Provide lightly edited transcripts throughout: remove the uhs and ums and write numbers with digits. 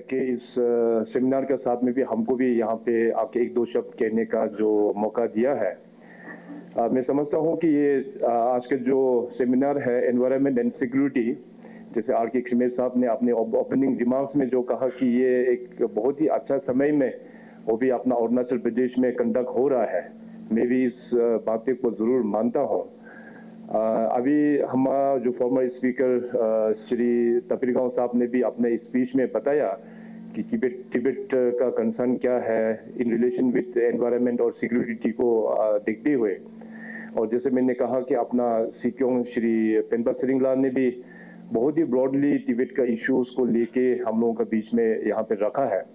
कि इस सेमिनार के साथ में भी हमको भी यहाँ पे आके एक दो शब्द कहने का जो मौका दिया है। मैं समझता हूँ कि ये आज का जो सेमिनार है एनवायरनमेंट एंड सिक्योरिटी, जैसे आर के खिमेर साहब ने अपने ओपनिंग रिमार्क्स में जो कहा कि ये एक बहुत ही अच्छा समय में वो भी अपना अरुणाचल प्रदेश में कंडक्ट हो रहा है, मैं भी इस बातें को ज़रूर मानता हूँ। अभी हमारा जो फॉर्मर स्पीकर श्री तपिरगांव साहब ने भी अपने स्पीच में बताया कि तिब्बत का कंसर्न क्या है इन रिलेशन विद एनवायरनमेंट और सिक्योरिटी को देखते हुए। और जैसे मैंने कहा कि अपना सिक्योंग श्री पेनबा सिरिंगला ने भी बहुत ही ब्रॉडली तिब्बत का इश्यूज को लेके हम लोगों के बीच में यहाँ पे रखा है।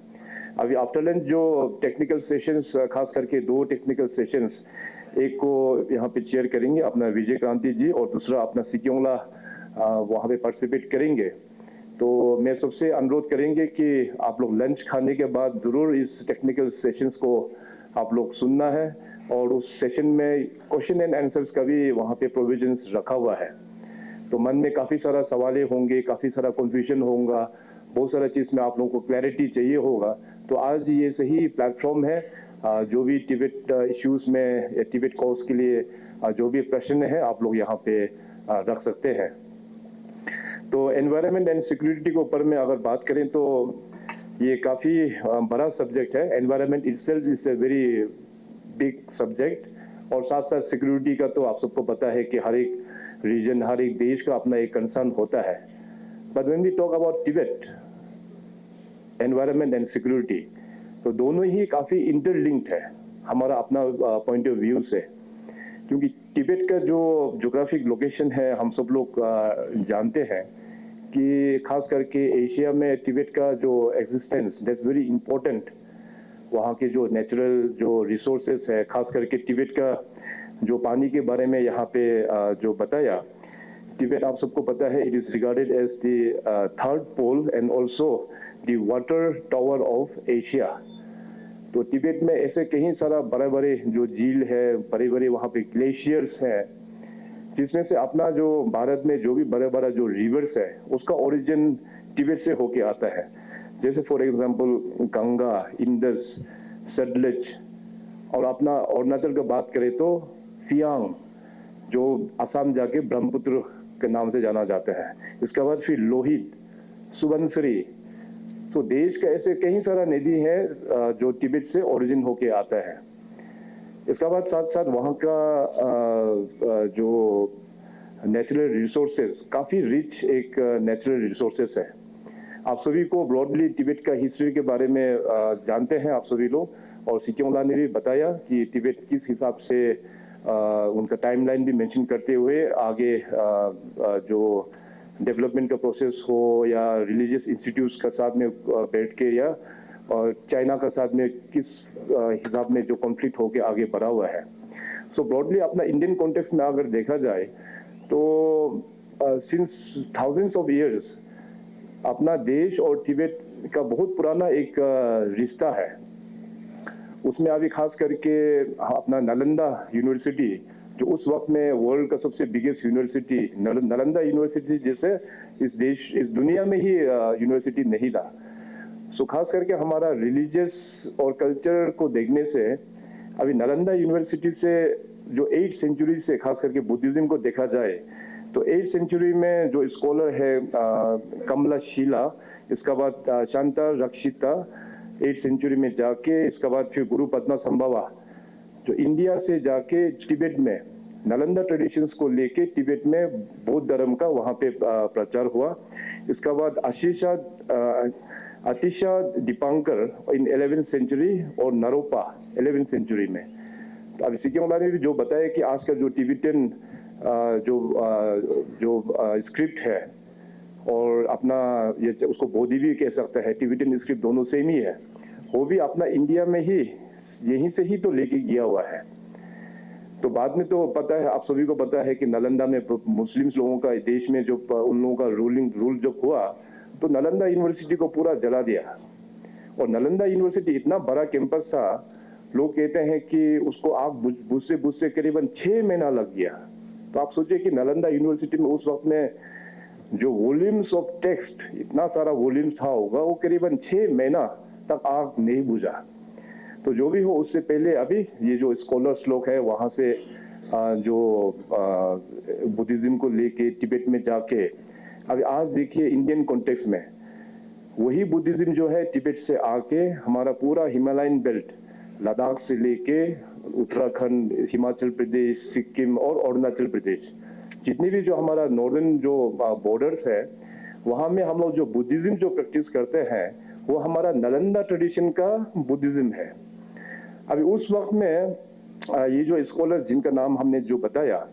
अभी आफ्टर लंच जो टेक्निकल सेशंस, खास करके दो टेक्निकल सेशंस, एक को यहाँ पे चेयर करेंगे अपना विजय क्रांति जी और दूसरा अपना सिक्योंगला वहाँ पे पार्टिसिपेट करेंगे। तो मैं सबसे अनुरोध करेंगे कि आप लोग लंच खाने के बाद ज़रूर इस टेक्निकल सेशंस को आप लोग सुनना है और उस सेशन में क्वेश्चन एंड आंसर्स का भी वहाँ पे प्रोविजंस रखा हुआ है। तो मन में काफ़ी सारा सवाल होंगे, काफ़ी सारा कंफ्यूजन होगा, बहुत सारा चीज़ में आप लोगों को क्लैरिटी चाहिए होगा। तो आज ये सही प्लेटफॉर्म है, जो भी तिब्बत इश्यूज में तिब्बत कॉज के लिए जो भी प्रश्न है आप लोग यहाँ पे रख सकते हैं। तो एनवायरनमेंट एंड सिक्योरिटी के ऊपर में अगर बात करें तो ये काफ़ी बड़ा सब्जेक्ट है। Environment itself is a very big subject और साथ साथ सिक्योरिटी का तो आप सबको पता है कि हर एक रीजन, हर एक देश का अपना एक कंसर्न होता है। But when we talk about Tibet, environment and security, तो दोनों ही काफ़ी इंटरलिंक्ड है हमारा अपना पॉइंट ऑफ व्यू से, क्योंकि तिब्बत का जो ज्योग्राफिक लोकेशन है हम सब लोग जानते हैं कि खास करके एशिया में तिब्बत का जो एग्जिस्टेंस दैट्स वेरी इंपॉर्टेंट। वहाँ के जो नेचुरल जो रिसोर्सेस है, खास करके तिब्बत का जो पानी के बारे में यहाँ पे जो बताया, तिब्बत आप सबको पता है it is regarded as the third pole and also the water tower of Asia. तो तिब्बत में ऐसे कई सारा बड़े बड़े जो झील है, बड़े बड़े वहाँ पे ग्लेशियर्स हैं, जिसमें से अपना जो भारत में जो भी बड़े बड़ा जो रिवर्स है उसका ओरिजिन तिब्बत से होके आता है। जैसे for example Ganga, Indus, Sutlej, और अपना अरुणाचल का बात करें तो सियांग, जो असम जाके ब्रह्मपुत्र के नाम से जाना जाता है। इसके बाद फिर लोहित, सुबनसिरी। तो देश का ऐसे कई सारा नदी है जो तिब्बत से ओरिजिन होके आता है। इसके बाद साथ साथ वहाँ का जो नेचुरल रिसोर्सेज, काफ़ी रिच एक नेचुरल रिसोर्सेज है। आप सभी को ब्रॉडली तिब्बत का हिस्ट्री के बारे में जानते हैं आप सभी लोग, और सिक्योंगला ने भी बताया कि तिब्बत किस हिसाब से उनका टाइमलाइन भी मेंशन करते हुए आगे जो डेवलपमेंट का प्रोसेस हो या रिलीजियस इंस्टीट्यूट्स का साथ में बैठ के या और चाइना का साथ में किस हिसाब में जो कॉन्फ्लिक्ट होके आगे बढ़ा हुआ है। सो ब्रॉडली अपना इंडियन कॉन्टेक्स्ट में अगर देखा जाए तो सिंस थाउजेंड्स ऑफ इयर्स अपना देश और तिब्बत का बहुत पुराना एक रिश्ता है। उसमें अभी खास करके अपना नालंदा यूनिवर्सिटी, जो उस वक्त में वर्ल्ड का सबसे बिगेस्ट यूनिवर्सिटी, नालंदा यूनिवर्सिटी जैसे इस दुनिया में ही यूनिवर्सिटी नहीं था। सो खास करके हमारा रिलीजियस और कल्चर को देखने से अभी नालंदा यूनिवर्सिटी से जो 8th सेंचुरी से खास करके बुद्धिज्म को देखा जाए तो 8th सेंचुरी में जो स्कॉलर है कमला शीला, इसका बाद शांता रक्षिता 8th सेंचुरी में जाके, इसका बाद फिर गुरु पद्मा संभवा जो इंडिया से जाके तिब्बत में नालंदा ट्रेडिशंस को लेके तिब्बत में बौद्ध धर्म का वहाँ पे प्रचार हुआ। इसका बाद अतिशा दीपांकर इन 11th सेंचुरी और नरोपा 11th सेंचुरी में। तो अब सिक्योंगला ने भी जो बताया कि आज का जो तिब्बतन जो स्क्रिप्ट है और अपना ये उसको बोधी भी कह सकता है, तिब्बतन स्क्रिप्ट दोनों सेम ही है, वो भी अपना इंडिया में ही यहीं से ही तो लेके गया हुआ है। तो बाद में तो पता है, आप सभी को पता है कि नालंदा में मुस्लिम लोगों का देश में जो उन लोगों का रूल जब हुआ तो नालंदा यूनिवर्सिटी को पूरा जला दिया। और नालंदा यूनिवर्सिटी इतना बड़ा कैंपस था, लोग कहते हैं कि उसको आग बुझते करीबन 6 महीना लग गया। तो आप सोचिए कि नालंदा यूनिवर्सिटी में उस वक्त में जो वॉल्यूम्स ऑफ टेक्स्ट, इतना सारा वॉल्यूम्स था होगा, वो करीबन 6 महीना तक आग नहीं बुझा। तो जो भी हो, उससे पहले अभी ये जो स्कॉलर्स लोग हैं वहाँ से जो बुद्धिज्म को लेके तिब्बत में जाके, अभी आज देखिए इंडियन कॉन्टेक्स्ट में वही बुद्धिज्म जो है तिब्बत से आके हमारा पूरा हिमालयन बेल्ट, लद्दाख से लेके उत्तराखंड, हिमाचल प्रदेश, सिक्किम और अरुणाचल प्रदेश, जितनी भी जो हमारा नॉर्दर्न जो बॉर्डर्स है, वहाँ में हम लोग जो बुद्धिज्म जो प्रैक्टिस करते हैं वो हमारा नालंदा ट्रेडिशन का बुद्धिज्म है। अभी उस वक्त में ये जो स्कॉलर जिनका नाम हमने जो बताया,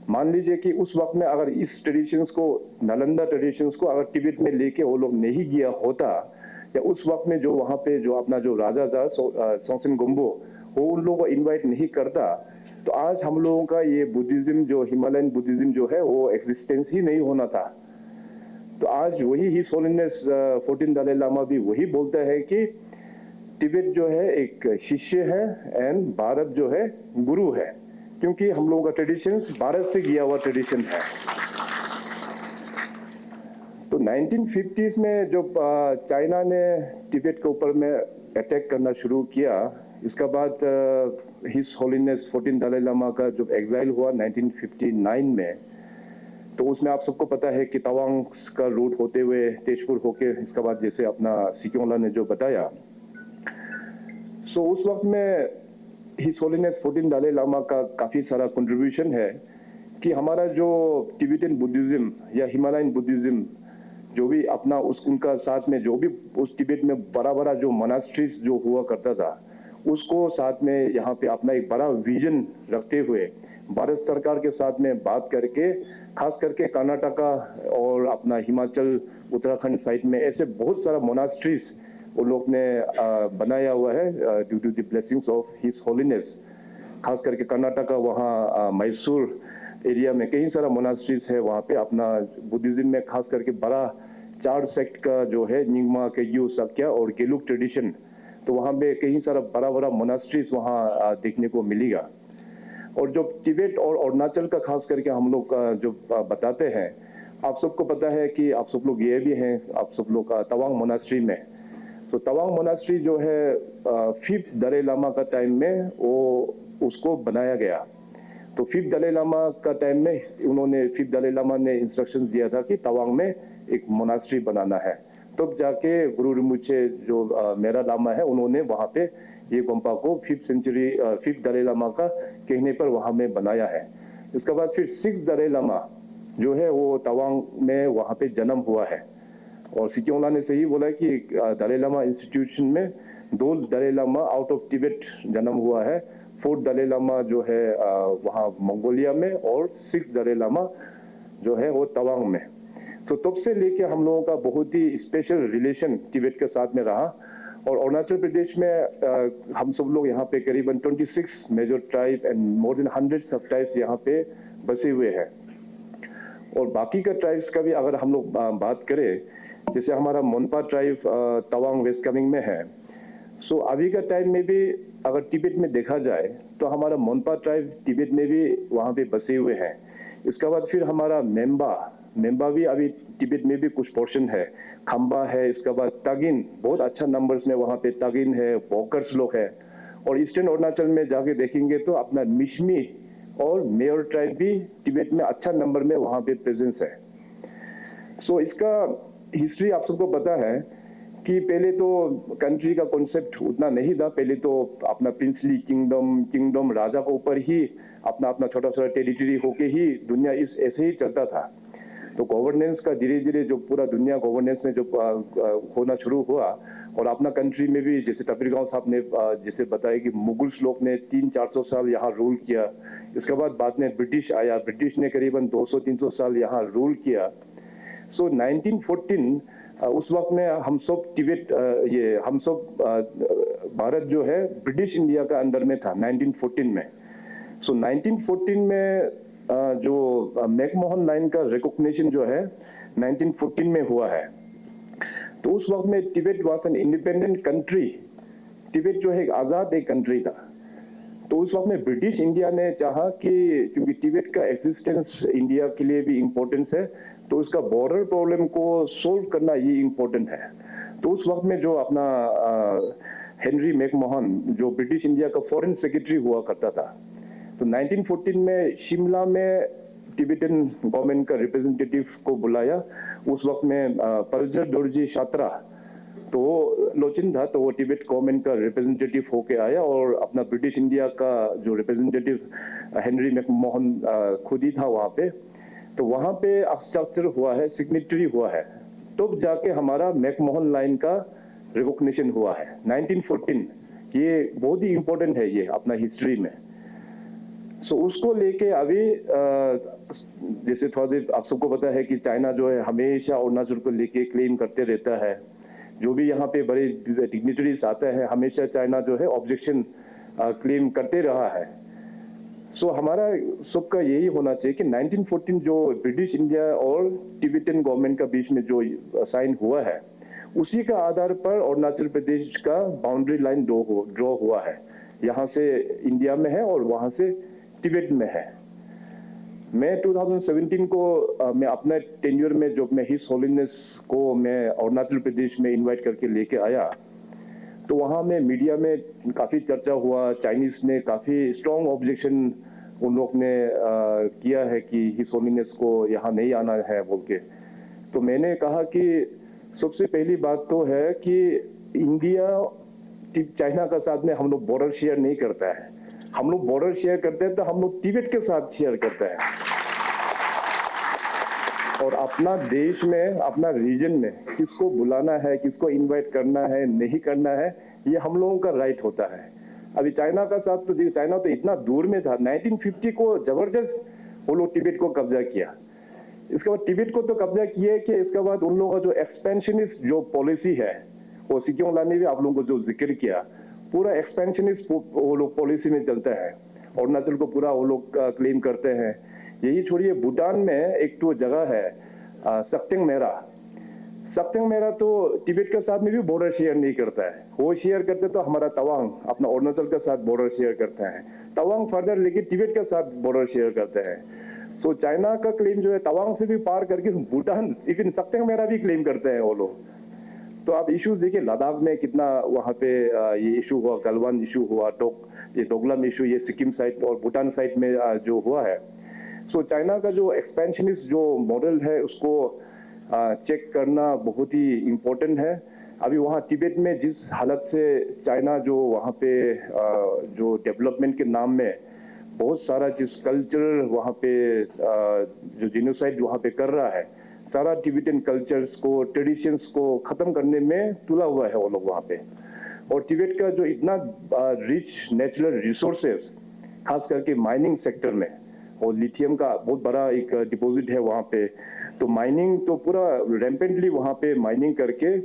मान लीजिए कि उस वक्त में अगर इस ट्रेडिशंस को, नालंदा ट्रेडिशंस को अगर तिब्बत में लेके वो लोग नहीं गया होता, या उस वक्त में जो वहाँ पे जो अपना जो राजा था सोमसेन गोम्बो, वो उन लोगों को इनवाइट नहीं करता, तो आज हम लोगों का ये बुद्धिज्म जो हिमालयन बुद्धिज्म जो है वो एग्जिस्टेंस ही नहीं होना था। तो आज वही हिज होलीनेस 14 दलाई लामा भी वही बोलता है कि तिब्बत जो है एक शिष्य है एंड भारत जो है गुरु है, क्योंकि हम लोगों का ट्रेडिशन भारत से गया हुआ ट्रेडिशन है। तो 1950s में जो चाइना ने तिब्बत के ऊपर में अटैक करना शुरू किया, इसका बाद हिज होलीनेस 14 दलाई लामा का जो एग्जाइल हुआ 1959 में, तो उसमें आप सबको पता है कि तवांग का रूट होते हुए तेजपुर होके, इसका बाद जैसे अपना सिक्योला ने जो बताया, सो उस वक्त में हिज होलीनेस 14 दलाई लामा का काफ़ी सारा कंट्रीब्यूशन है कि हमारा जो तिब्बतन बुद्धिज्म या हिमालयन बुद्धिज्म जो भी अपना उनका साथ में जो भी उस तिब्बत में बड़ा बड़ा जो मोनास्ट्रीज जो हुआ करता था, उसको साथ में यहाँ पे अपना एक बड़ा विजन रखते हुए भारत सरकार के साथ में बात करके, खास करके कर्नाटका और अपना हिमाचल उत्तराखंड साइड में ऐसे बहुत सारा मोनास्ट्रीज वो लोग ने बनाया हुआ है due to the blessings of his holiness. खास करके कर्नाटका, वहाँ मैसूर एरिया में कई सारा मोनास्ट्रीज है, वहाँ पे अपना बुद्धिज्म में खास करके बड़ा 4 सेक्ट का जो है निंगमा, केग्यू, साक्या और गेलुक ट्रेडिशन, तो वहाँ पे कई सारा बड़ा बड़ा मोनास्ट्रीज वहाँ देखने को मिलेगा। और जो तिब्बत और अरुणाचल का खास करके हम लोग जो बताते हैं, आप सबको पता है कि आप सब लोग ये भी हैं, आप सब लोग तवांग मोनास्ट्री में, तो तवांग मोनास्ट्री जो है 5th दलाई लामा का टाइम में वो उसको बनाया गया। तो 5th दलाई लामा का टाइम में उन्होंने 5th दलाई लामा ने इंस्ट्रक्शन दिया था कि तवांग में एक मोनास्ट्री बनाना है, तब जाके गुरु रिम्पोचे जो मेरा लामा है, उन्होंने वहाँ पे ये गोम्पा को 5th दलाई लामा का कहने पर वहाँ में बनाया है। इसके बाद फिर 6th दलाई लामा जो है वो तवांग में वहाँ पे जन्म हुआ है, और सिक्योला ने सही बोला कि दलाई लामा इंस्टीट्यूशन में 2 दलाई लामा आउट ऑफ तिब्बत जन्म हुआ है, 4th दलाई लामा जो है वहाँ मंगोलिया में, और 6th दलाई लामा जो है वो तवांग में। सो तब से लेके हम लोगों का बहुत ही स्पेशल रिलेशन तिब्बत के साथ में रहा। और अरुणाचल प्रदेश में हम सब लोग यहाँ पे करीबन 26 major tribe and more than 100 sub tribes यहाँ पे बसे हुए हैं। और बाकी का ट्राइब्स का भी अगर हम लोग बात करें, जैसे हमारा मोनपा ट्राइब तवांग वेस्ट कामेंग में है, सो अभी का टाइम में भी अगर तिब्बत में देखा जाए तो हमारा मोनपा ट्राइब तिब्बत में भी वहाँ पे बसे हुए हैं। इसके बाद फिर हमारा मेम्बा भी अभी तिब्बत में भी कुछ पोर्शन है, खम्बा है, इसके बाद तागिन बहुत अच्छा नंबर्स में वहाँ पे तागिन है, वॉकर्स लोग है। और ईस्टर्न अरुणाचल में जाके देखेंगे तो अपना मिशमी और मेयर ट्राइब भी तिब्बत में अच्छा नंबर में वहाँ पे प्रेजेंस है। सो इसका हिस्ट्री आप सबको पता है कि पहले तो कंट्री का कॉन्सेप्ट उतना नहीं था, पहले तो अपना प्रिंसली किंगडम राजा के ऊपर ही अपना छोटा छोटा टेरिटरी होके ही दुनिया इस ऐसे ही चलता था। तो गवर्नेंस का धीरे धीरे जो पूरा दुनिया गवर्नेंस में जो होना शुरू हुआ, और अपना कंट्री में भी जैसे टपीरगांव साहब ने जैसे बताया कि मुगल्स लोग ने 300-400 साल यहाँ रूल किया, इसके बाद में ब्रिटिश आया, ब्रिटिश ने करीबन 200-300 साल यहाँ रूल किया। सो 1914 उस वक्त में हम सब तिब्बत हम सब भारत जो है ब्रिटिश इंडिया का अंडर में था 1914 में। सो 1914 में जो मैकमोहन लाइन का रिकॉग्निशन जो है 1914 में हुआ है। तो उस वक्त में Tibet was an independent country, Tibet जो है एक आजाद एक कंट्री था। तो उस वक्त में ब्रिटिश इंडिया ने चाहा कि क्योंकि तिब्बत का एग्जिस्टेंस इंडिया के लिए भी इम्पोर्टेंस है, तो उसका बॉर्डर प्रॉब्लम को सोल्व करना ये इम्पोर्टेंट है। तो उस वक्त में जो अपना हेनरी मैकमोहन जो ब्रिटिश इंडिया का फॉरेन सेक्रेटरी हुआ करता था, तो 1914 में शिमला में तिब्बतन गवर्नमेंट का रिप्रेजेंटेटिव को बुलाया। उस वक्त में पल्जर दोरजी शात्रा तो लोचिन था, तो वो तिब्बत गवर्नमेंट का रिप्रेजेंटेटिव होके आया और अपना ब्रिटिश इंडिया का जो रिप्रेजेंटेटिव हेनरी मैकमोहन खुद ही था वहाँ पे। तो वहाँ पे हस्ताक्षर हुआ है, सिग्नेचरी हुआ है, तब जाके हमारा मैकमोहन लाइन का रिकॉग्निशन हुआ है 1914। ये बहुत ही इम्पोर्टेंट है ये अपना हिस्ट्री में। सो उसको लेके अभी जैसे थोड़ा देर आप सबको पता है कि चाइना जो है हमेशा अरुणाचल को लेके क्लेम करते रहता है। जो भी यहाँ पे बड़े डिग्निटरीज आता है हमेशा चाइना जो है ऑब्जेक्शन क्लेम करते रहा है। सो हमारा सबका यही होना चाहिए कि 1914 जो ब्रिटिश इंडिया और तिब्बतन गवर्नमेंट का बीच में जो साइन हुआ है, उसी का आधार पर अरुणाचल प्रदेश का बाउंड्री लाइन ड्रॉ हुआ है। यहाँ से इंडिया में है और वहाँ से तिब्बत में है। मैं 2017 को मैं अपने टेन्योर में जो मैं हिज होलीनेस को मैं अरुणाचल प्रदेश में इनवाइट करके लेके आया, तो वहाँ में मीडिया में काफ़ी चर्चा हुआ। चाइनीज ने काफ़ी स्ट्रॉन्ग ऑब्जेक्शन उन लोग ने किया है कि हिज होलीनेस को यहाँ नहीं आना है बोल के। तो मैंने कहा कि सबसे पहली बात तो है कि इंडिया चाइना का साथ में हम लोग बॉर्डर शेयर नहीं करता है। हम लोग बॉर्डर शेयर करते हैं तो हम लोग तिब्बत के साथ शेयर करते हैं, और अपना देश में अपना रीजन में किसको बुलाना है, किसको इनवाइट करना है, नहीं करना है, ये हम लोगों का राइट होता है। अभी चाइना का साथ तो चाइना तो इतना दूर में था, 1950 को जबरदस्त वो लोग तिब्बत को कब्जा किया। इसके बाद तिब्बत को तो कब्जा किए कि इसके बाद उन लोगों का जो एक्सपेंशनिस्ट जो पॉलिसी है, वो सिक्यों लाने भी आप लोगों को जो जिक्र किया, पूरा एक्सपेंशनिस्ट वो लोग पॉलिसी में चलता है। अरुणाचल को पूरा वो लोग क्लेम करते हैं। यही छोड़िए, भूटान में एक तो जगह है सक्तेंग मेरा। सक्तेंग मेरा तो तिब्बत के साथ में भी बॉर्डर शेयर नहीं करता है। वो शेयर करते तो हमारा तवांग अपना अरुणाचल के साथ बॉर्डर शेयर करता है। तवांग फर्दर लेके तिब्बत के साथ बॉर्डर शेयर करते हैं। सो चाइना का क्लेम जो है तवांग से भी पार करके भूटान इवन सक्तेंग मेरा भी क्लेम करते हैं वो लोग। तो आप इश्यूज देखिए, लद्दाख में कितना वहाँ पे ये इशू हुआ, गलवान इशू हुआ, ये डोकलाम इशू, ये सिक्किम साइड और भूटान साइड में जो हुआ है। सो चाइना का जो एक्सपेंशनिस्ट जो मॉडल है उसको चेक करना बहुत ही इम्पोर्टेंट है। अभी वहाँ तिब्बत में जिस हालत से चाइना जो वहाँ पे जो डेवलपमेंट के नाम में बहुत सारा जिस कल्चर वहाँ पे जो जिनोसाइड वहाँ पे कर रहा है, सारा तिब्बतन कल्चर्स को, ट्रेडिशंस को खत्म करने में तुला हुआ है वो लोग वहाँ पे। और तिब्बत का जो इतना रिच नेचुरल रिसोर्सेस, खास करके माइनिंग सेक्टर में, और लिथियम का बहुत बड़ा एक डिपॉजिट है वहाँ पे, तो माइनिंग तो पूरा रैम्पेंटली वहाँ पे माइनिंग करके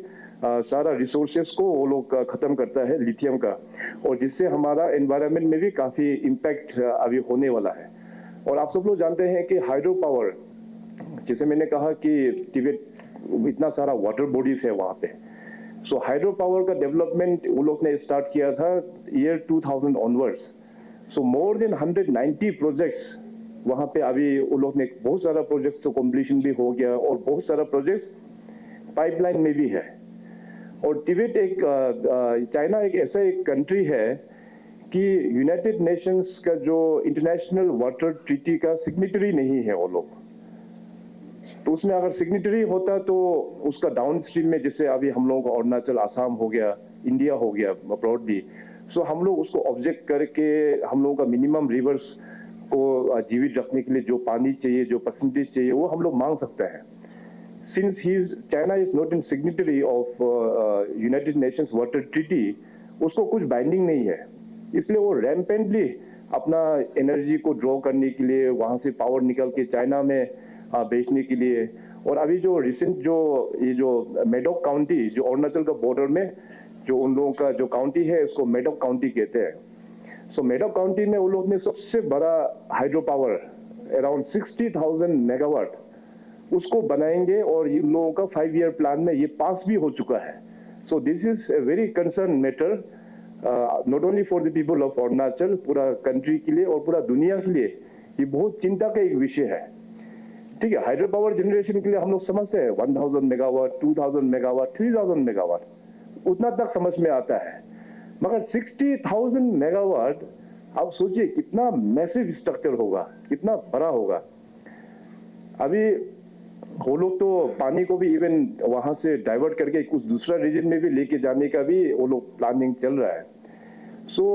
सारा रिसोर्सेस को वो लोग खत्म करता है लिथियम का, और जिससे हमारा एनवायरनमेंट में भी काफ़ी इम्पैक्ट अभी होने वाला है। और आप सब लोग जानते हैं कि हाइड्रो पावर, जैसे मैंने कहा कि तिब्बत इतना सारा वाटर बॉडीज है वहाँ पे, सो हाइड्रो पावर का डेवलपमेंट वो लोग ने स्टार्ट किया था ईयर 2000 ऑनवर्ड्स। सो मोर देन 190 प्रोजेक्ट्स वहाँ पे अभी वो लोग ने, बहुत सारा प्रोजेक्ट्स तो कंप्लीशन भी हो गया और बहुत सारा प्रोजेक्ट्स पाइपलाइन में भी है। और तिब्बत एक चाइना एक ऐसा एक कंट्री है कि यूनाइटेड नेशंस का जो इंटरनेशनल वाटर ट्रीटी का सिग्नेटरी नहीं है वो लोग। तो उसमें अगर सिग्नेटरी होता तो उसका डाउन स्ट्रीम में, जैसे अभी हम लोगों का अरुणाचल, आसाम हो गया, इंडिया हो गया ब्रॉडली, सो हम लोग उसको ऑब्जेक्ट करके हम लोगों का मिनिमम रिवर्स को जीवित रखने के लिए जो पानी चाहिए, जो परसेंटेज चाहिए, वो हम लोग मांग सकते हैं। Since China is not in signatory of United Nations water treaty, उसको कुछ बाइंडिंग नहीं है, इसलिए वो रैम्पेंटली अपना एनर्जी को ड्रॉ करने के लिए वहां से पावर निकल के चाइना में बेचने के लिए। और अभी जो रिसेंट जो ये जो मेडोक काउंटी जो अरुणाचल का बॉर्डर में जो उन लोगों का जो काउंटी है, उसको मेडोक काउंटी कहते हैं। सो मेडोक काउंटी में उन लोग ने सबसे बड़ा हाइड्रो पावर अराउंड 60,000 मेगावाट उसको बनाएंगे, और इन लोगों का 5 ईयर प्लान में ये पास भी हो चुका है। So this is a very concern matter not only for the people of Arunachal, पूरा कंट्री के लिए और पूरा दुनिया के लिए ये बहुत चिंता का एक विषय है। ठीक है, हाइड्रो पावर जनरेशन के लिए हम लोग समझते हैं 1000 मेगावाट, 2000 मेगावाट, 3000 मेगावाट उतना तक समझ में आता है, मगर 60,000 मेगावाट आप सोचिए कितना मैसिव स्ट्रक्चर होगा, कितना बड़ा होगा। अभी वो लोग तो पानी को भी इवन वहां से डाइवर्ट करके कुछ दूसरा रीजन में भी लेके जाने का भी वो लोग प्लानिंग चल रहा है। सो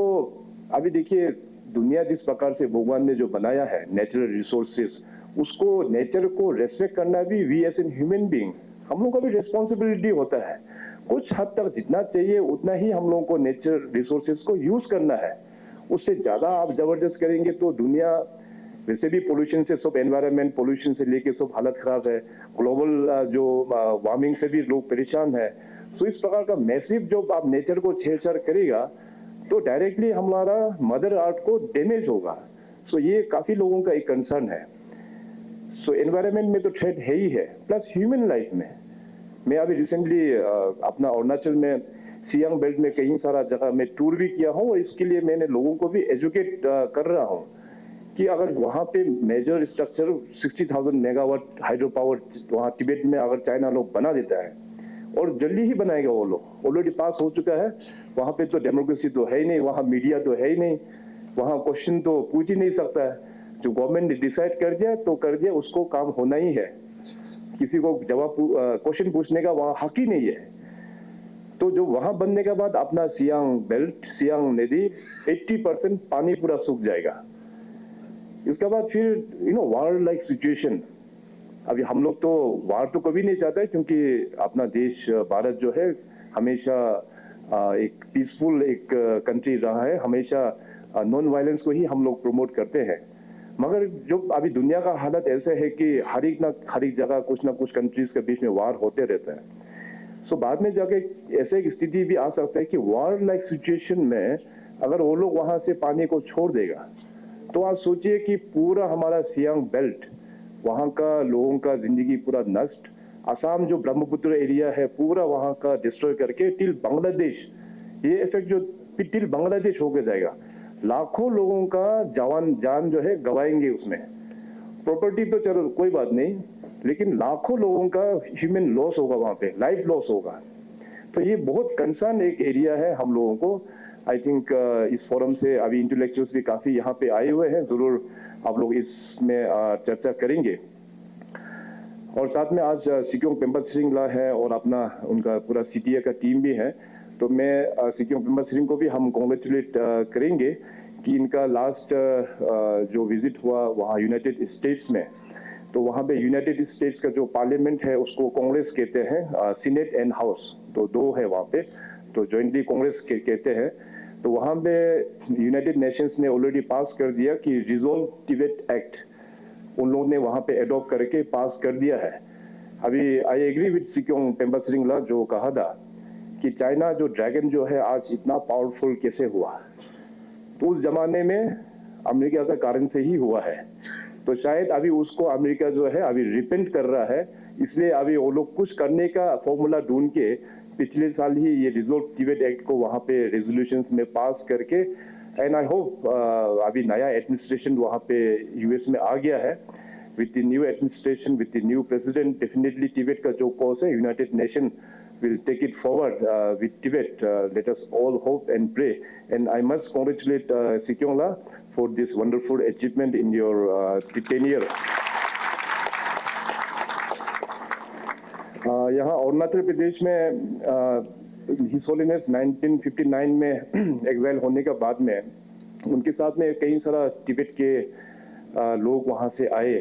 अभी देखिए दुनिया जिस प्रकार से भगवान ने जो बनाया है नेचुरल रिसोर्सेस, उसको नेचर को रेस्पेक्ट करना भी we as an human being हम लोग का भी रिस्पॉन्सिबिलिटी होता है। कुछ हद तक जितना चाहिए उतना ही हम लोगों को नेचर रिसोर्सेस को यूज करना है। उससे ज्यादा आप जबरदस्त करेंगे तो दुनिया वैसे भी पोल्यूशन से, सब एनवायरनमेंट पोल्यूशन से लेके सब हालत खराब है, ग्लोबल जो वार्मिंग से भी लोग परेशान है। सो इस प्रकार का मैसिव जो आप नेचर को छेड़छाड़ करेगा तो डायरेक्टली हमारा मदर अर्थ को डैमेज होगा। सो ये काफी लोगों का एक कंसर्न है। सो एनवायरनमेंट में तो थ्रेट है ही है, प्लस ह्यूमन लाइफ में। मैं अभी रिसेंटली अपना अरुणाचल में सियांग बेल्ट में कई सारा जगह में टूर भी किया हूँ और इसके लिए मैंने लोगों को भी एजुकेट कर रहा हूँ कि अगर वहाँ पे major structure 60,000 megawatt hydro power वहाँ तिब्बत में अगर चाइना लोग बना देता है और जल्दी ही बनाएगा, वो लोग ऑलरेडी पास हो चुका है। वहाँ पे तो डेमोक्रेसी तो है ही नहीं, वहाँ मीडिया तो है ही नहीं, वहाँ क्वेश्चन तो पूछ ही नहीं सकता है। जो गवर्नमेंट ने डिसाइड कर दिया तो कर दिया, उसको काम होना ही है। किसी को जवाब क्वेश्चन पूछने का वहाँ हक ही नहीं है। तो जो वहाँ बनने के बाद अपना सियांग बेल्ट, सियांग नदी 80% पानी पूरा सूख जाएगा। इसके बाद फिर वार लाइक सिचुएशन। अभी हम लोग तो वार तो कभी नहीं चाहते क्योंकि अपना देश भारत जो है हमेशा एक पीसफुल एक कंट्री रहा है, हमेशा नॉन वायलेंस को ही हम लोग प्रमोट करते हैं। मगर जो अभी दुनिया का हालत ऐसे है कि हर एक जगह कुछ ना कुछ कंट्रीज के बीच में वार होते रहता है। सो बाद में जाके ऐसे एक स्थिति भी आ सकता है कि वार लाइक सिचुएशन में अगर वो लोग वहां से पानी को छोड़ देगा तो आप सोचिए कि पूरा हमारा सियांग बेल्ट, वहां का लोगों का जिंदगी पूरा नष्ट। असम जो ब्रह्मपुत्र एरिया है पूरा वहां का डिस्ट्रॉय करके टिल बांग्लादेश, ये इफेक्ट जो टिल बांग्लादेश होकर जाएगा। लाखों लोगों का जान जो है गवाएंगे उसमें। प्रॉपर्टी तो चलो कोई बात नहीं, लेकिन लाखों लोगों का ह्यूमन लॉस होगा, वहां पे लाइफ लॉस होगा। तो ये बहुत कंसर्न एक एरिया है हम लोगों को। आई थिंक इस फोरम से अभी इंटेलेक्चुअल्स भी काफी यहाँ पे आए हुए हैं, जरूर आप लोग इसमें चर्चा करेंगे। और साथ में आज सिक्योंग पेम्पा सिरिंगला है और अपना उनका पूरा सीटीए का टीम भी है। तो मैं सिक्योंग पेम्पा सिरिंग को भी हम कॉन्ग्रेचुलेट करेंगे कि इनका लास्ट जो विजिट हुआ वहाँ यूनाइटेड स्टेट्स में, तो वहाँ पे यूनाइटेड स्टेट्स का जो पार्लियामेंट है उसको कांग्रेस कहते हैं, सीनेट एंड हाउस तो दो है वहाँ पे, तो जॉइंटली कांग्रेस कहते हैं। तो वहाँ पे यूनाइटेड नेशंस ने ऑलरेडी पास कर दिया कि रिजोल्व तिब्बत एक्ट उन लोगों ने वहाँ पे एडॉप्ट करके पास कर दिया है। अभी I agree with Sikyong Penpa सिरिंगला जो कहा था कि चाइना जो ड्रैगन जो है आज इतना पावरफुल कैसे हुआ, तो उस जमाने में अमेरिका का कारण से ही हुआ है। तो शायद अभी उसको अमेरिका जो है अभी रिपेंट कर रहा है, इसलिए अभी वो लोग कुछ करने का फॉर्मूला ढूंढ के पिछले साल ही ये रिजोल्व तिब्बत एक्ट को वहाँ पे रेजोल्यूशंस में पास करके, एंड आई होप अभी नया एडमिनिस्ट्रेशन वहाँ पे यूएस में आ गया है। With the new administration, with the new president, definitely Tibet का जो कॉज है United nation will take it forward with Tibet. Let us all hope and pray. And I must congratulate Sikyongla for this wonderful achievement in your 10 year. यहाँ अरुणाचल प्रदेश में his holiness 1959 में exile होने के बाद में उनके साथ में कई सारा तिब्बत के लोग वहाँ से आए,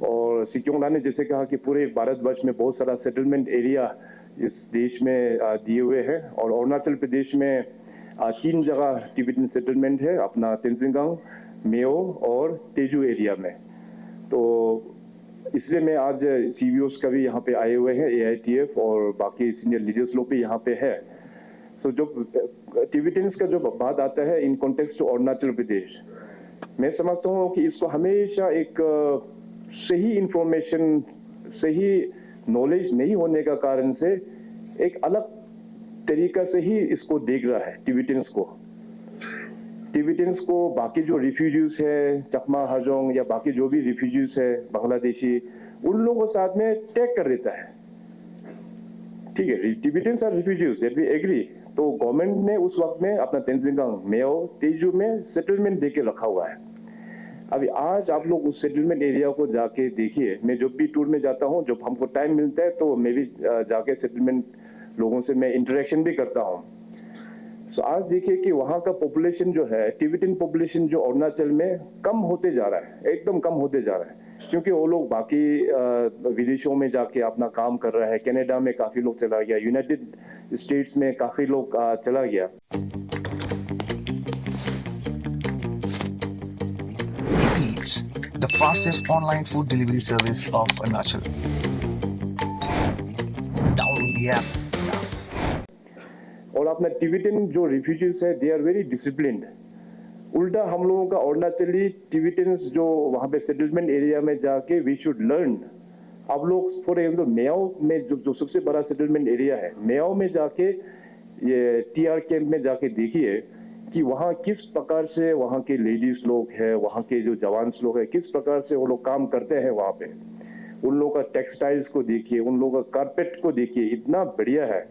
और सिक्योंगला ने जैसे कहा कि पूरे भारतवर्ष में बहुत सारा सेटलमेंट एरिया इस देश में दिए हुए हैं, और अरुणाचल प्रदेश में 3 जगह तिब्बतन सेटलमेंट है, अपना तेंजिंगांग, मेओ और तेजू एरिया में। तो इसलिए मैं आज सीवीओस का भी यहाँ पे आए हुए हैं, एआईटीएफ और बाकी सीनियर लीडर्स लोग भी यहाँ पे है। तो जो तिब्बतन्स का जो बात आता है in context to Arunachal Pradesh, मैं समझता हूँ कि इसको हमेशा एक सही इंफॉर्मेशन, सही नॉलेज नहीं होने का कारण से एक अलग तरीका से ही इसको देख रहा है टिबेटियंस को बाकी जो रिफ्यूजीज है चकमा हाजोंग या बाकी जो भी रिफ्यूजीज है बांग्लादेशी उन लोगों के साथ में टैग कर देता है। ठीक है, Tibetans are refugees that we agree. तो गवर्नमेंट ने उस वक्त में अपना तेंजिंगांग मेओ तेजू में सेटलमेंट देके रखा हुआ है। अभी आज आप लोग उस सेटलमेंट एरिया को जाके देखिए। मैं जब भी टूर में जाता हूँ, जब हमको टाइम मिलता है तो मैं भी जाके सेटलमेंट लोगों से मैं इंटरेक्शन भी करता हूँ। तो आज देखिए कि वहाँ का पॉपुलेशन जो है टिबेटियन पॉपुलेशन जो अरुणाचल में कम होते जा रहा है, एकदम कम होते जा रहा है, क्योंकि वो लोग बाकी विदेशों में जाके अपना काम कर रहा है। कनाडा में काफी लोग चला गया, यूनाइटेड स्टेट्स में काफी लोग चला गया। Eats, the fastest online food delivery service of Arunachal. Download the app now. और अपना टिबेटियन जो रिफ्यूजीज है दे आर वेरी डिसिप्लिन्ड। उल्टा हम लोगों का अरुणाचली टिबेटियंस जो वहाँ पे सेटलमेंट एरिया में जाके वी शुड लर्न। आप लोग फॉर एग्जाम्पल मेओ में जो सबसे बड़ा सेटलमेंट एरिया है, मेओ में जाके ये टीआर कैंप में जाके देखिए कि वहाँ किस प्रकार से वहाँ के लेडीज लोग हैं, वहाँ के जो जवान लोग हैं, किस प्रकार से वो लोग काम करते हैं वहाँ पे। उन लोगों का टेक्सटाइल्स को देखिए, उन लोगों का कारपेट को देखिए, इतना बढ़िया है।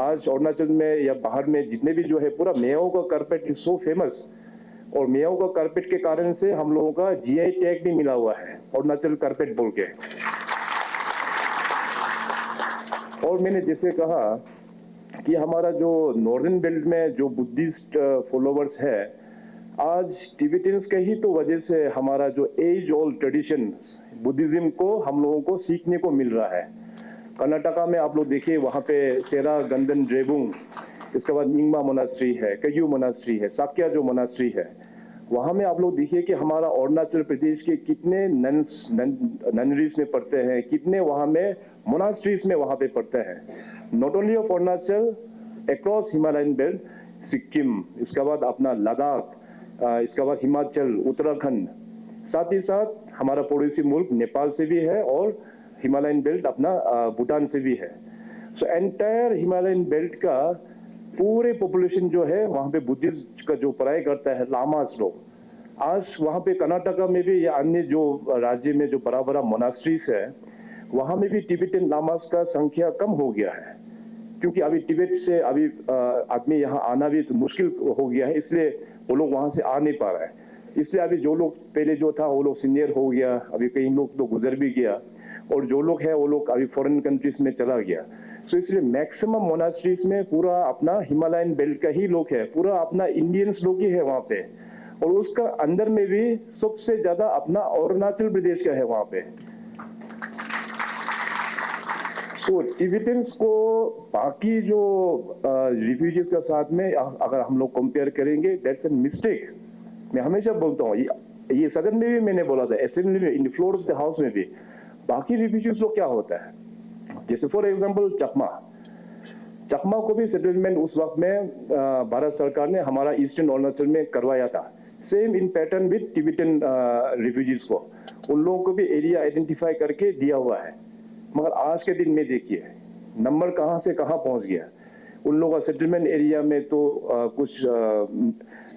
आज अरुणाचल में या बाहर में जितने भी जो है पूरा मेओ का कारपेट इज सो फेमस। और मेओ का कारपेट के कारण से हम लोगों का जीआई टैग भी मिला हुआ है, अरुणाचल कारपेट बोल के। और मैंने जैसे कहा कि हमारा जो नॉर्दर्न बेल्ट में जो बुद्धिस्ट फॉलोवर्स है, आज टिबेटियंस के ही तो वजह से हमारा जो एज ओल्ड ट्रेडिशन बुद्धिज्म को हम लोगों को सीखने को मिल रहा है। कर्नाटका में आप लोग देखिए, वहाँ पे सेरा गंदन ड्रेबुंग, इसके बाद निंगमा मोनास्ट्री है, कयू मोनास्ट्री है, साक्या जो मोनास्ट्री है, वहाँ में आप लोग देखिए कि हमारा अरुणाचल प्रदेश के कितने ननरीज में पढ़ते हैं, कितने वहाँ में मोनास्ट्रीज में वहाँ पे पढ़ते हैं। Not only of Arunachal, across Himalayan belt, Sikkim, इसके बाद अपना लद्दाख, इसके बाद हिमाचल, उत्तराखंड, साथ ही साथ हमारा पड़ोसी मुल्क नेपाल से भी है और हिमालयन बेल्ट अपना भूटान से भी है। सो एंटायर हिमालयन बेल्ट का पूरे पॉपुलेशन जो है वहाँ पे बुद्धिस्ट का जो पढ़ाई करता है, लामास लोग। आज वहाँ पे कर्नाटका में भी या अन्य जो राज्य में जो बड़ा बड़ा मोनास्ट्रीज है, वहाँ में भी टिबेटियन लामास का संख्या कम हो गया है, क्योंकि अभी टिबेट से अभी आदमी यहाँ आना भी तो मुश्किल हो गया है, इसलिए वो लोग वहाँ से आ नहीं पा रहा है। इसलिए अभी जो लोग पहले जो था वो लोग सीनियर हो गया, अभी कई लोग तो गुजर भी गया, और जो लोग है वो लोग अभी फॉरेन कंट्रीज में चला गया। सो इसलिए मैक्सिमम मोनास्ट्रीज में पूरा अपना हिमालयन बेल्ट का ही लोग है, पूरा अपना इंडियंस लोग ही है वहाँ पे, और उसका अंदर में भी सबसे ज्यादा अपना अरुणाचल प्रदेश का है वहाँ पे। सो टिबेटियंस को बाकी जो रिफ्यूजीज के साथ में अगर हम लोग कंपेयर करेंगे, दैट्स अ मिस्टेक। मैं हमेशा बोलता हूँ, ये सदन में भी मैंने बोला था, असेंबली में, in the floor of the house में भी, बाकी रिफ्यूजीज लोग क्या होता है, जैसे फॉर एग्जांपल चकमा को भी सेटलमेंट उस वक्त में भारत सरकार ने हमारा ईस्टर्न अरुणाचल में करवाया था, same in pattern with Tibetan refugees को। उन लोगों को भी एरिया आइडेंटिफाई करके दिया हुआ है। मगर आज के दिन में देखिए नंबर कहां से कहां पहुंच गया। उन लोगों का सेटलमेंट एरिया में तो कुछ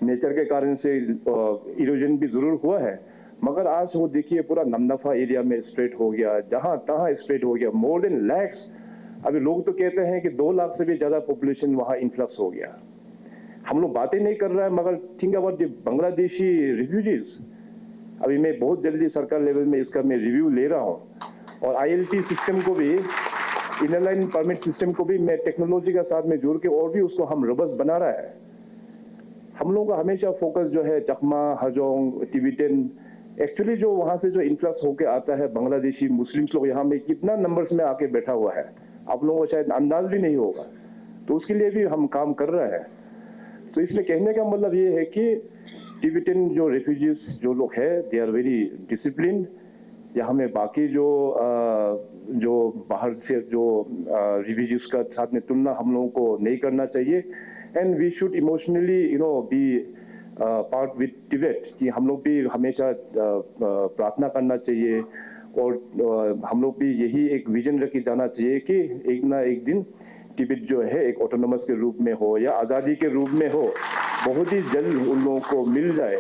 नेचर के कारण से इरोजन भी जरूर हुआ है, मगर आज वो देखिए पूरा नमदफा एरिया में स्प्रेड हो गया, जहां तहां स्प्रेड हो गया, मोर देन लैक्स। अभी लोग तो कहते हैं कि 2 लाख से भी ज्यादा पॉपुलेशन वहां इन्फ्लक्स हो गया। हम लोग बातें नहीं कर रहे हैं, मगर think about the Bangladeshi refugees. अभी मैं बहुत जल्दी सरकार लेवल में इसका मैं रिव्यू ले रहा हूँ, और ILP सिस्टम को भी, इनर लाइन परमिट सिस्टम को भी मैं टेक्नोलॉजी के साथ में जोड़ के और भी उसको हम रोबस्ट बना रहा है। हम लोगों का हमेशा फोकस जो है चकमा, हाजोंग, टिबेटियन, एक्चुअली जो वहां से जो इन्फ्लक्स होके आता है बांग्लादेशी मुस्लिम्स लोग यहाँ में कितना नंबर्स में आके बैठा हुआ है, आप लोगों को शायद अंदाज भी नहीं होगा। तो उसके लिए भी हम काम कर रहे हैं। तो इसलिए कहने का मतलब ये है कि टिबेटियन जो रेफ्यूजीज जो लोग हैं, दे आर वेरी डिसिप्लिन। यहाँ में बाकी जो बाहर से जो रिफ्यूजीज का साथ में तुलना हम लोगों को नहीं करना चाहिए। And we should emotionally be part with Tibet, कि हम लोग भी हमेशा प्रार्थना करना चाहिए, और हम लोग भी यही एक विजन रख के जाना चाहिए कि एक ना एक दिन तिब्बत जो है एक ऑटोनोमस के रूप में हो या आज़ादी के रूप में हो, बहुत ही जल्द उन लोगों को मिल जाए।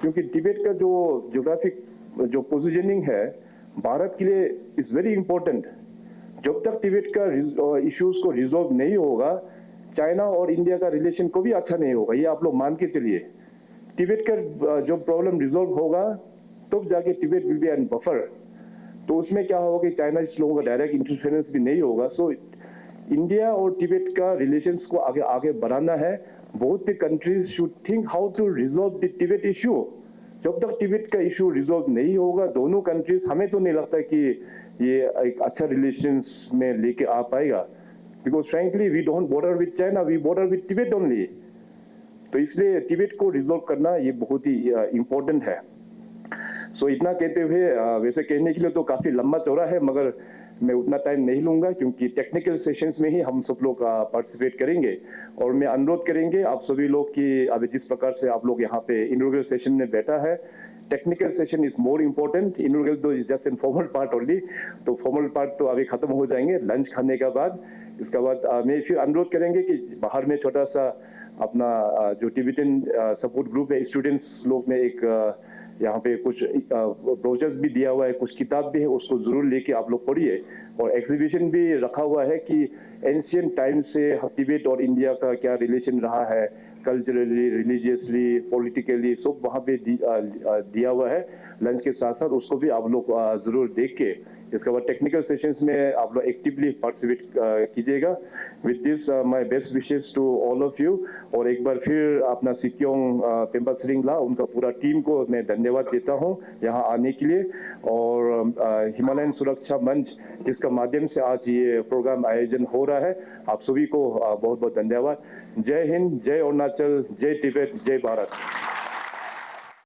क्योंकि तिब्बत का जो ज्योग्राफिक जो पोजीशनिंग है भारत के लिए इज वेरी इंपॉर्टेंट। जब तक तिब्बत का इश्यूज को रिजॉल्व नहीं होगा, चाइना और इंडिया का रिलेशन को भी अच्छा नहीं होगा, ये आप लोग मान के चलिए। तिब्बत का जो प्रॉब्लम रिजॉल्व होगा तब जाके Tibet will be an buffer. तो उसमें क्या होगा कि चाइना इस लोगों का डायरेक्ट इंटरफेरेंस भी नहीं होगा। सो इंडिया और तिब्बत का रिलेशंस को आगे आगे बढ़ाना है। Both the countries should think how to resolve the Tibet issue. जब तक तिब्बत का इशू रिजॉल्व नहीं होगा, दोनों कंट्रीज, हमें तो नहीं लगता कि ये एक अच्छा रिलेशंस में लेके आ पाएगा। Because frankly we don't border with China, we border with Tibet only. तो इसलिए तिब्बत को रिजॉल्व करना ये बहुत ही इम्पोर्टेंट है। सो इतना कहते हुए, वैसे कहने के लिए तो काफी लंबा चौड़ा है, मगर मैं उतना टाइम नहीं लूंगा क्योंकि टेक्निकल सेशंस में ही हम सब लोग पार्टिसिपेट करेंगे। और मैं अनुरोध करेंगे आप सभी लोग कि अभी जिस प्रकार से आप लोग यहाँ पे इनॉग्रेल सेशन में बैठा है, technical session is more important. Inaugural तो is just an formal part only, तो फॉर्मल पार्ट तो अभी खत्म हो जाएंगे लंच खाने के बाद। इसके बाद मैं फिर अनुरोध करेंगे कि बाहर में छोटा सा अपना जो टिबेटन सपोर्ट ग्रुप है, स्टूडेंट्स लोग ने एक यहाँ पे कुछ ब्रोचर्स भी दिया हुआ है, कुछ किताब भी है, उसको जरूर लेके आप लोग पढ़िए। और एग्जीबिशन भी रखा हुआ है कि एंशियंट टाइम से तिब्बत और इंडिया का क्या रिलेशन रहा है, कल्चरली, रिलीजियसली, पॉलिटिकली, सब वहाँ पे दिया हुआ है लंच के साथ साथ। उसको भी आप लोग जरूर देख के, इसके बाद टेक्निकल सेशंस में आप लोग एक्टिवली पार्टिसिपेट कीजिएगा। With this my best wishes to all of you. और एक बार फिर अपना सिक्योंग पेम्पा सिरिंगला, उनका पूरा टीम को मैं धन्यवाद देता हूं यहाँ आने के लिए। और हिमालयन सुरक्षा मंच जिसका माध्यम से आज ये प्रोग्राम आयोजन हो रहा है, आप सभी को बहुत बहुत धन्यवाद। जय हिंद, जय अरुणाचल, जय तिब्बत, जय भारत।